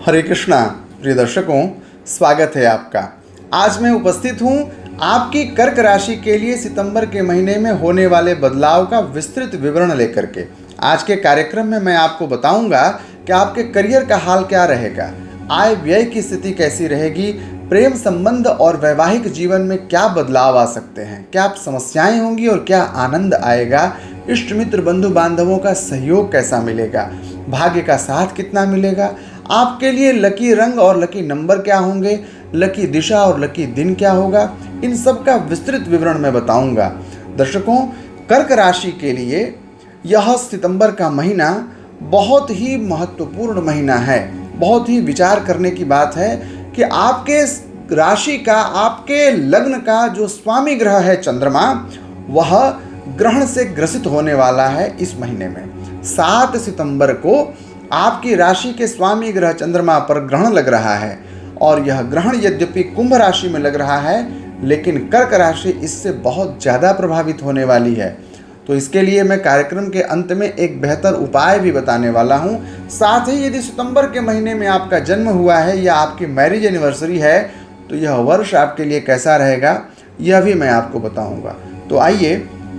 हरे कृष्णा प्रिय दर्शकों, स्वागत है आपका। आज मैं उपस्थित हूँ आपकी कर्क राशि के लिए सितंबर के महीने में होने वाले बदलाव का विस्तृत विवरण लेकर के। आज के कार्यक्रम में मैं आपको बताऊंगा कि आपके करियर का हाल क्या रहेगा, आय व्यय की स्थिति कैसी रहेगी, प्रेम संबंध और वैवाहिक जीवन में क्या बदलाव आ सकते हैं, क्या समस्याएं होंगी और क्या आनंद आएगा, इष्ट मित्र बंधु बांधवों का सहयोग कैसा मिलेगा, भाग्य का साथ कितना मिलेगा, आपके लिए लकी रंग और लकी नंबर क्या होंगे, लकी दिशा और लकी दिन क्या होगा, इन सब का विस्तृत विवरण मैं बताऊंगा। दर्शकों, कर्क राशि के लिए यह सितंबर का महीना बहुत ही महत्वपूर्ण महीना है। बहुत ही विचार करने की बात है कि आपके राशि का, आपके लग्न का जो स्वामी ग्रह है चंद्रमा, वह ग्रहण से ग्रसित होने वाला है इस महीने में। 7 सितंबर को आपकी राशि के स्वामी ग्रह चंद्रमा पर ग्रहण लग रहा है और यह ग्रहण यद्यपि कुंभ राशि में लग रहा है, लेकिन कर्क राशि इससे बहुत ज़्यादा प्रभावित होने वाली है। तो इसके लिए मैं कार्यक्रम के अंत में एक बेहतर उपाय भी बताने वाला हूँ। साथ ही यदि सितंबर के महीने में आपका जन्म हुआ है या आपकी मैरिज एनिवर्सरी है तो यह वर्ष आपके लिए कैसा रहेगा, यह भी मैं आपको बताऊँगा। तो आइए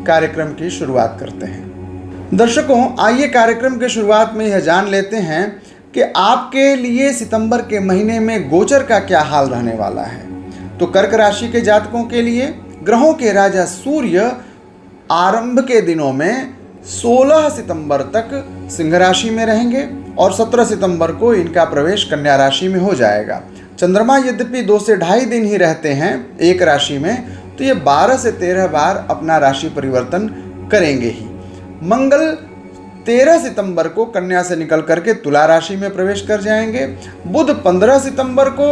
कार्यक्रम की शुरुआत करते हैं। दर्शकों, आइए कार्यक्रम के शुरुआत में यह जान लेते हैं कि आपके लिए सितंबर के महीने में गोचर का क्या हाल रहने वाला है। तो कर्क राशि के जातकों के लिए ग्रहों के राजा सूर्य आरंभ के दिनों में 16 सितंबर तक सिंह राशि में रहेंगे और 17 सितंबर को इनका प्रवेश कन्या राशि में हो जाएगा। चंद्रमा यद्यपि 2 से ढाई दिन ही रहते हैं एक राशि में, तो ये 12 से 13 बार अपना राशि परिवर्तन करेंगे ही। मंगल 13 सितंबर को कन्या से निकल करके तुला राशि में प्रवेश कर जाएंगे। बुध 15 सितंबर को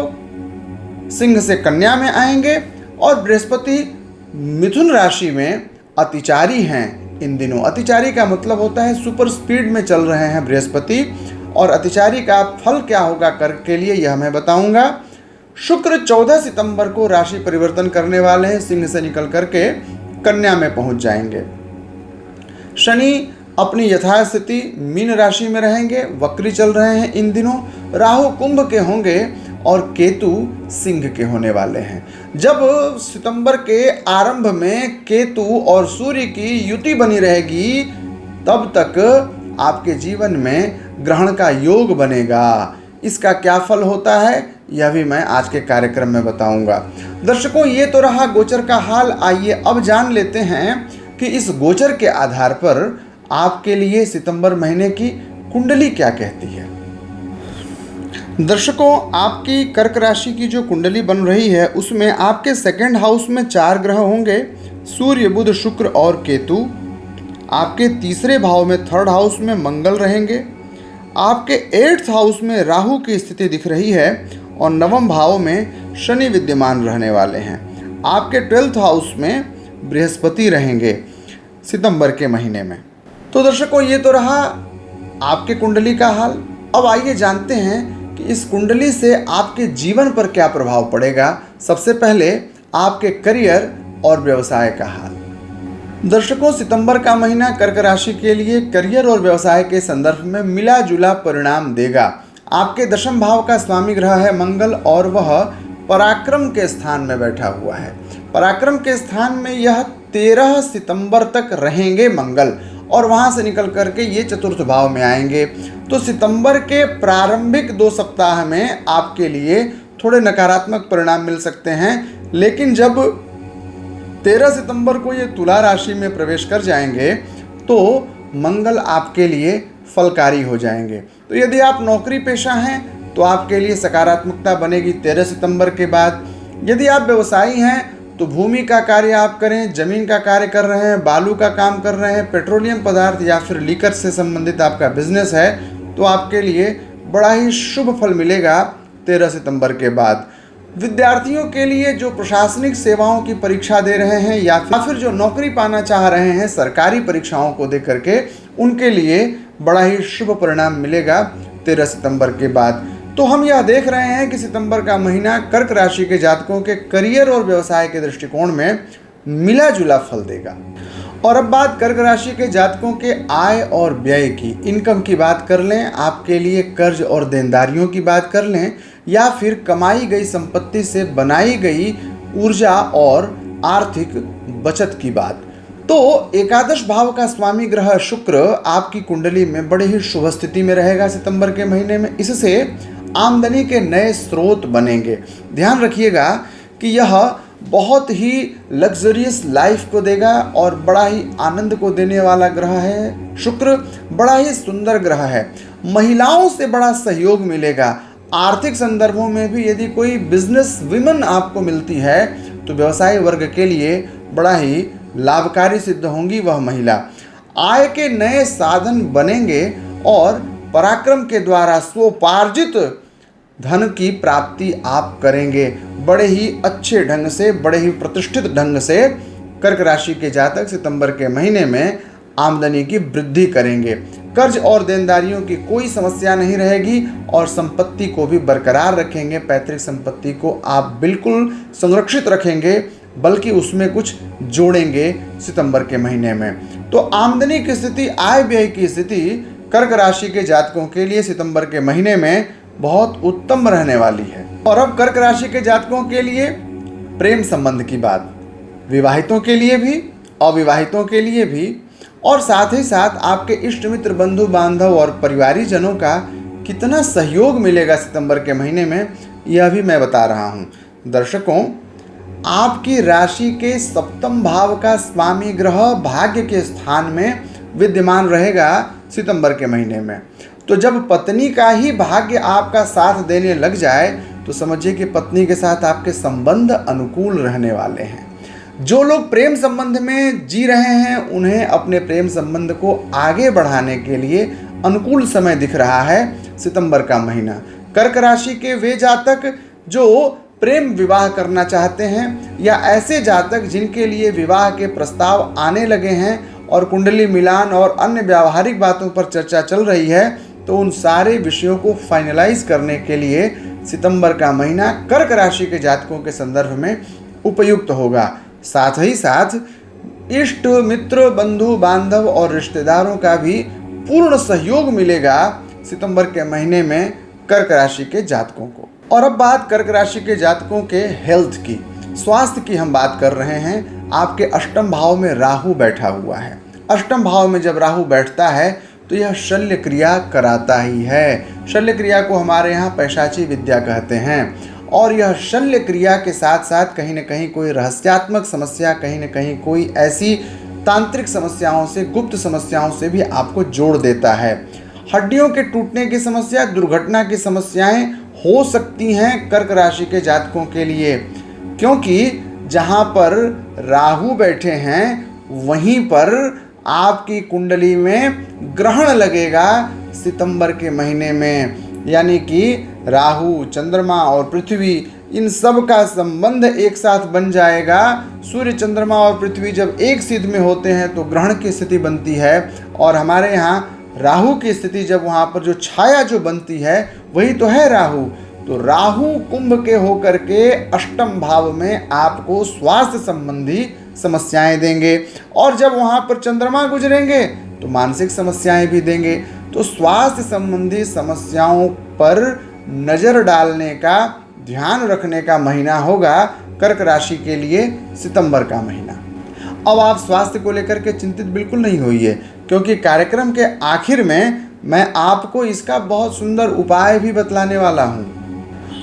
सिंह से कन्या में आएंगे और बृहस्पति मिथुन राशि में अतिचारी हैं इन दिनों। अतिचारी का मतलब होता है सुपर स्पीड में चल रहे हैं बृहस्पति, और अतिचारी का फल क्या होगा कर्क के लिए यह मैं बताऊंगा। शुक्र 14 सितंबर को राशि परिवर्तन करने वाले हैं, सिंह से निकल करके कन्या में पहुंच जाएंगे। शनि अपनी यथास्थिति मीन राशि में रहेंगे, वक्री चल रहे हैं इन दिनों। राहु कुंभ के होंगे और केतु सिंह के होने वाले हैं। जब सितंबर के आरंभ में केतु और सूर्य की युति बनी रहेगी तब तक आपके जीवन में ग्रहण का योग बनेगा। इसका क्या फल होता है यह भी मैं आज के कार्यक्रम में बताऊंगा। दर्शकों, ये तो रहा गोचर का हाल। आइए अब जान लेते हैं कि इस गोचर के आधार पर आपके लिए सितंबर महीने की कुंडली क्या कहती है। दर्शकों, आपकी कर्क राशि की जो कुंडली बन रही है उसमें आपके सेकंड हाउस में 4 ग्रह होंगे, सूर्य बुध शुक्र और केतु। आपके तीसरे भाव में थर्ड हाउस में मंगल रहेंगे। आपके 8th हाउस में राहु की स्थिति दिख रही है और 9वें भाव में शनि विद्यमान रहने वाले हैं। आपके 12th हाउस में बृहस्पति रहेंगे सितंबर के महीने में। तो दर्शकों, ये तो रहा आपके कुंडली का हाल। अब आइए जानते हैं कि इस कुंडली से आपके जीवन पर क्या प्रभाव पड़ेगा। सबसे पहले आपके करियर और व्यवसाय का हाल। दर्शकों, सितंबर का महीना कर्क राशि के लिए करियर और व्यवसाय के संदर्भ में मिला जुला परिणाम देगा। आपके 10वें भाव का स्वामी ग्रह है मंगल और वह पराक्रम के स्थान में बैठा हुआ है। पराक्रम के स्थान में यह 13 सितंबर तक रहेंगे मंगल, और वहां से निकल करके ये 4th भाव में आएंगे। तो सितंबर के प्रारंभिक 2 सप्ताह में आपके लिए थोड़े नकारात्मक परिणाम मिल सकते हैं, लेकिन जब 13 सितंबर को ये तुला राशि में प्रवेश कर जाएंगे तो मंगल आपके लिए फलकारी हो जाएंगे। तो यदि आप नौकरी पेशा हैं तो आपके लिए सकारात्मकता बनेगी 13 सितंबर के बाद। यदि आप व्यवसायी हैं तो भूमि का कार्य आप करें, जमीन का कार्य कर रहे हैं, बालू का काम कर रहे हैं, पेट्रोलियम पदार्थ या फिर लीकर से संबंधित आपका बिजनेस है, तो आपके लिए बड़ा ही शुभ फल मिलेगा 13 सितंबर के बाद। विद्यार्थियों के लिए जो प्रशासनिक सेवाओं की परीक्षा दे रहे हैं या फिर जो नौकरी पाना चाह रहे हैं सरकारी परीक्षाओं को दे करके, उनके लिए बड़ा ही शुभ परिणाम मिलेगा 13 सितंबर के बाद। तो हम यह देख रहे हैं कि सितंबर का महीना कर्क राशि के जातकों के करियर और व्यवसाय के दृष्टिकोण में मिला जुला फल देगा। और अब बात कर्क राशि के जातकों के आय और व्यय की, इनकम की बात कर लें, आपके लिए कर्ज और देनदारियों की बात कर लें, या फिर कमाई गई संपत्ति से बनाई गई ऊर्जा और आर्थिक बचत की बात। तो एकादश भाव का स्वामी ग्रह शुक्र आपकी कुंडली में बड़े ही शुभ स्थिति में रहेगा सितंबर के महीने में। इससे आमदनी के नए स्रोत बनेंगे। ध्यान रखिएगा कि यह बहुत ही लग्जरियस लाइफ को देगा और बड़ा ही आनंद को देने वाला ग्रह है। शुक्र बड़ा ही सुंदर ग्रह है। महिलाओं से बड़ा सहयोग मिलेगा। आर्थिक संदर्भों में भी यदि कोई बिजनेस विमन आपको मिलती है तो व्यवसाय वर्ग के लिए बड़ा ही लाभकारी सिद्ध होंगी वह महिला। आय के नए साधन बनेंगे और पराक्रम के द्वारा स्वोपार्जित धन की प्राप्ति आप करेंगे। बड़े ही अच्छे ढंग से, बड़े ही प्रतिष्ठित ढंग से कर्क राशि के जातक सितंबर के महीने में आमदनी की वृद्धि करेंगे। कर्ज और देनदारियों की कोई समस्या नहीं रहेगी और संपत्ति को भी बरकरार रखेंगे। पैतृक संपत्ति को आप बिल्कुल संरक्षित रखेंगे, बल्कि उसमें कुछ जोड़ेंगे सितंबर के महीने में। तो आमदनी की स्थिति, आय व्यय की स्थिति कर्क राशि के जातकों के लिए सितंबर के महीने में बहुत उत्तम रहने वाली है। और अब कर्क राशि के जातकों के लिए प्रेम संबंध की बात, विवाहितों के लिए भी, अविवाहितों के लिए भी, और साथ ही साथ आपके इष्ट मित्र, बंधु बांधव और परिवारी जनों का कितना सहयोग मिलेगा सितंबर के महीने में, यह भी मैं बता रहा हूँ। दर्शकों, आपकी राशि के सप्तम भाव का स्वामी ग्रह भाग्य के स्थान में विद्यमान रहेगा सितंबर के महीने में। तो जब पत्नी का ही भाग्य आपका साथ देने लग जाए तो समझिए कि पत्नी के साथ आपके संबंध अनुकूल रहने वाले हैं। जो लोग प्रेम संबंध में जी रहे हैं उन्हें अपने प्रेम संबंध को आगे बढ़ाने के लिए अनुकूल समय दिख रहा है सितंबर का महीना। कर्क राशि के वे जातक जो प्रेम विवाह करना चाहते हैं, या ऐसे जातक जिनके लिए विवाह के प्रस्ताव आने लगे हैं और कुंडली मिलान और अन्य व्यावहारिक बातों पर चर्चा चल रही है, तो उन सारे विषयों को फाइनलाइज करने के लिए सितंबर का महीना कर्क राशि के जातकों के संदर्भ में उपयुक्त होगा। साथ ही साथ इष्ट मित्र, बंधु बांधव और रिश्तेदारों का भी पूर्ण सहयोग मिलेगा सितंबर के महीने में कर्क राशि के जातकों को। और अब बात कर्क राशि के जातकों के हेल्थ की, स्वास्थ्य की हम बात कर रहे हैं। आपके अष्टम भाव में राहु बैठा हुआ है। अष्टम भाव में जब राहु बैठता है तो यह शल्य क्रिया कराता ही है। शल्य क्रिया को हमारे यहाँ पैशाची विद्या कहते हैं। और यह शल्य क्रिया के साथ साथ कहीं न कहीं कोई रहस्यात्मक समस्या, कहीं न कहीं कोई ऐसी तांत्रिक समस्याओं से, गुप्त समस्याओं से भी आपको जोड़ देता है। हड्डियों के टूटने की समस्या, दुर्घटना की समस्याएं हो सकती हैं कर्क राशि के जातकों के लिए, क्योंकि जहां पर राहु बैठे हैं वहीं पर आपकी कुंडली में ग्रहण लगेगा सितंबर के महीने में। यानी कि राहु, चंद्रमा और पृथ्वी, इन सब का संबंध एक साथ बन जाएगा। सूर्य, चंद्रमा और पृथ्वी जब एक सिद्ध में होते हैं तो ग्रहण की स्थिति बनती है। और हमारे यहाँ राहु की स्थिति जब वहाँ पर जो छाया जो बनती है वही तो है राहु। तो राहु कुंभ के होकर के अष्टम भाव में आपको स्वास्थ्य संबंधी समस्याएं देंगे, और जब वहाँ पर चंद्रमा गुजरेंगे तो मानसिक समस्याएं भी देंगे। तो स्वास्थ्य संबंधी समस्याओं पर नज़र डालने का, ध्यान रखने का महीना होगा कर्क राशि के लिए सितंबर का महीना। अब आप स्वास्थ्य को लेकर के चिंतित बिल्कुल नहीं होइए, क्योंकि कार्यक्रम के आखिर में मैं आपको इसका बहुत सुंदर उपाय भी बतलाने वाला हूँ।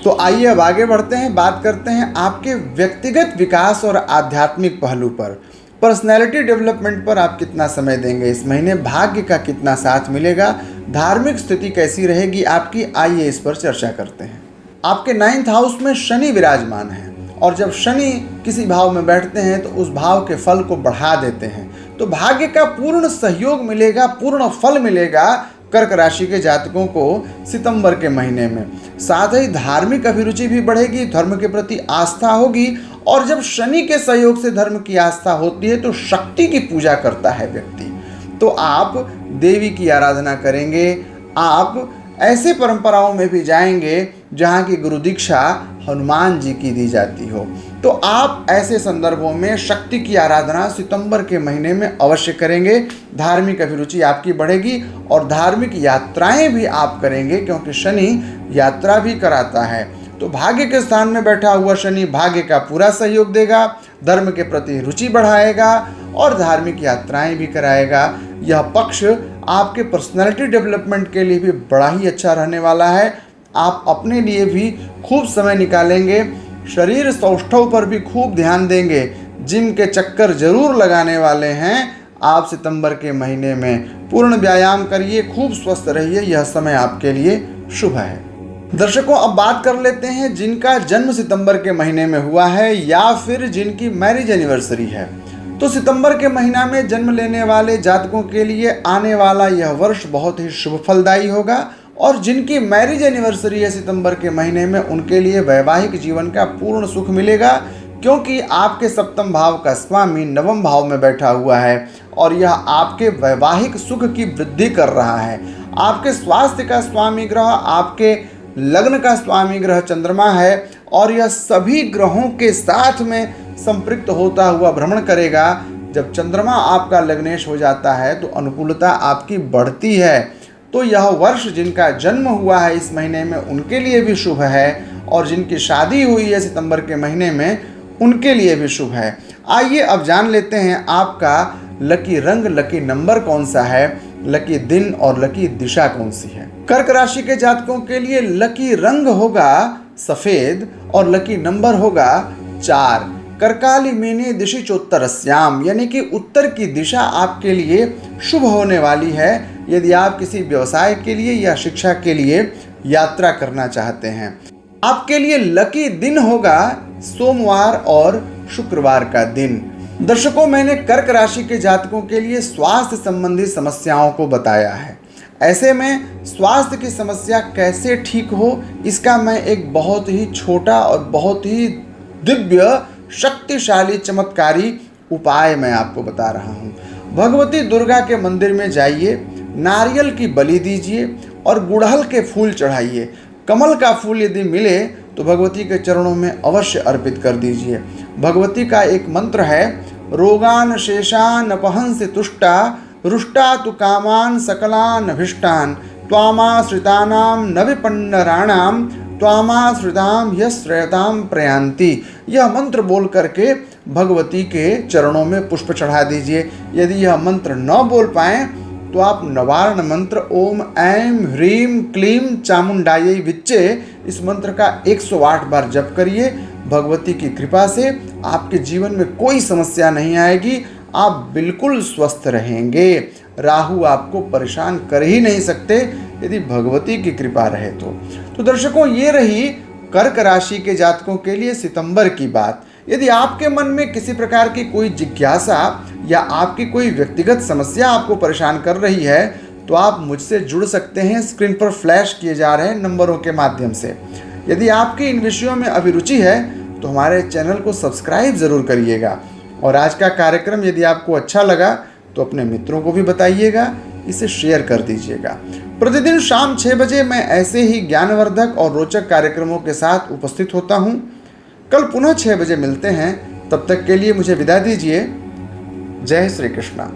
तो आइए अब आगे बढ़ते हैं, बात करते हैं आपके व्यक्तिगत विकास और आध्यात्मिक पहलू पर। पर्सनैलिटी डेवलपमेंट पर आप कितना समय देंगे इस महीने, भाग्य का कितना साथ मिलेगा, धार्मिक स्थिति कैसी रहेगी आपकी, आइए इस पर चर्चा करते हैं। आपके 9th हाउस में शनि विराजमान है, और जब शनि किसी भाव में बैठते हैं तो उस भाव के फल को बढ़ा देते हैं। तो भाग्य का पूर्ण सहयोग मिलेगा, पूर्ण फल मिलेगा कर्क राशि के जातकों को सितंबर के महीने में। साथ ही धार्मिक अभिरुचि भी बढ़ेगी, धर्म के प्रति आस्था होगी, और जब शनि के सहयोग से धर्म की आस्था होती है तो शक्ति की पूजा करता है व्यक्ति। तो आप देवी की आराधना करेंगे, आप ऐसे परंपराओं में भी जाएंगे जहाँ की गुरु दीक्षा हनुमान जी की दी जाती हो। तो आप ऐसे संदर्भों में शक्ति की आराधना सितंबर के महीने में अवश्य करेंगे। धार्मिक अभिरुचि आपकी बढ़ेगी और धार्मिक यात्राएं भी आप करेंगे, क्योंकि शनि यात्रा भी कराता है। तो भाग्य के स्थान में बैठा हुआ शनि भाग्य का पूरा सहयोग देगा, धर्म के प्रति रुचि बढ़ाएगा और धार्मिक यात्राएं भी कराएगा। यह पक्ष आपके पर्सनैलिटी डेवलपमेंट के लिए भी बड़ा ही अच्छा रहने वाला है। आप अपने लिए भी खूब समय निकालेंगे, शरीर सौष्ठव पर भी खूब ध्यान देंगे। जिम के चक्कर जरूर लगाने वाले हैं आप सितंबर के महीने में। पूर्ण व्यायाम करिए, खूब स्वस्थ रहिए, यह समय आपके लिए शुभ है। दर्शकों, अब बात कर लेते हैं जिनका जन्म सितंबर के महीने में हुआ है या फिर जिनकी मैरिज एनिवर्सरी है। तो सितंबर के महीना में जन्म लेने वाले जातकों के लिए आने वाला यह वर्ष बहुत ही शुभ फलदायी होगा। और जिनकी मैरिज एनिवर्सरी है सितंबर के महीने में, उनके लिए वैवाहिक जीवन का पूर्ण सुख मिलेगा, क्योंकि आपके सप्तम भाव का स्वामी नवम भाव में बैठा हुआ है और यह आपके वैवाहिक सुख की वृद्धि कर रहा है। आपके स्वास्थ्य का स्वामी ग्रह, आपके लग्न का स्वामी ग्रह चंद्रमा है और यह सभी ग्रहों के साथ में संपृक्त होता हुआ भ्रमण करेगा। जब चंद्रमा आपका लग्नेश हो जाता है तो अनुकूलता आपकी बढ़ती है। तो यह वर्ष जिनका जन्म हुआ है इस महीने में, उनके लिए भी शुभ है और जिनकी शादी हुई है सितंबर के महीने में, उनके लिए भी शुभ है। आइए अब जान लेते हैं आपका लकी रंग, लकी नंबर कौन सा है, लकी दिन और लकी दिशा कौन सी है। कर्क राशि के जातकों के लिए लकी रंग होगा सफेद और लकी नंबर होगा 4। कर्काली मीने दिशि चोत्तरस्याम, यानी कि उत्तर की दिशा आपके लिए शुभ होने वाली है यदि आप किसी व्यवसाय के लिए या शिक्षा के लिए यात्रा करना चाहते हैं। आपके लिए लकी दिन होगा सोमवार और शुक्रवार का दिन। दर्शकों, मैंने कर्क राशि के जातकों के लिए स्वास्थ्य संबंधी समस्याओं को बताया है। ऐसे में स्वास्थ्य की समस्या कैसे ठीक हो, इसका मैं एक बहुत ही छोटा और बहुत ही दिव्य शक्तिशाली चमत्कारी उपाय मैं आपको बता रहा हूँ। भगवती दुर्गा के मंदिर में जाइए, नारियल की बलि दीजिए और गुड़हल के फूल चढ़ाइए। कमल का फूल यदि मिले तो भगवती के चरणों में अवश्य अर्पित कर दीजिए। भगवती का एक मंत्र है, रोगान शेषान अपहंसि तुष्टा रुष्टा तु कामान सकलान अभिष्टान त्वामाश्रितानाम न विपन्नराणाम त्वामाश्रिताम यश्रयताम प्रयांति। यह मंत्र बोल करके भगवती के चरणों में पुष्प चढ़ा दीजिए। यदि यह मंत्र न बोल पाएँ तो आप नवारण मंत्र ओम ऐं ह्रीं क्लीं चामुंडायै विच्चे, इस मंत्र का 108 बार जप करिए। भगवती की कृपा से आपके जीवन में कोई समस्या नहीं आएगी, आप बिल्कुल स्वस्थ रहेंगे। राहु आपको परेशान कर ही नहीं सकते यदि भगवती की कृपा रहे तो दर्शकों, ये रही कर्क राशि के जातकों के लिए सितंबर की बात। यदि आपके मन में किसी प्रकार की कोई जिज्ञासा या आपकी कोई व्यक्तिगत समस्या आपको परेशान कर रही है तो आप मुझसे जुड़ सकते हैं स्क्रीन पर फ्लैश किए जा रहे नंबरों के माध्यम से। यदि आपकी इन विषयों में अभिरुचि है तो हमारे चैनल को सब्सक्राइब ज़रूर करिएगा। और आज का कार्यक्रम यदि आपको अच्छा लगा तो अपने मित्रों को भी बताइएगा, इसे शेयर कर दीजिएगा। प्रतिदिन शाम 6 बजे मैं ऐसे ही ज्ञानवर्धक और रोचक कार्यक्रमों के साथ उपस्थित होता हूँ। कल पुनः 6 बजे मिलते हैं, तब तक के लिए मुझे विदा दीजिए। जय श्री कृष्णा।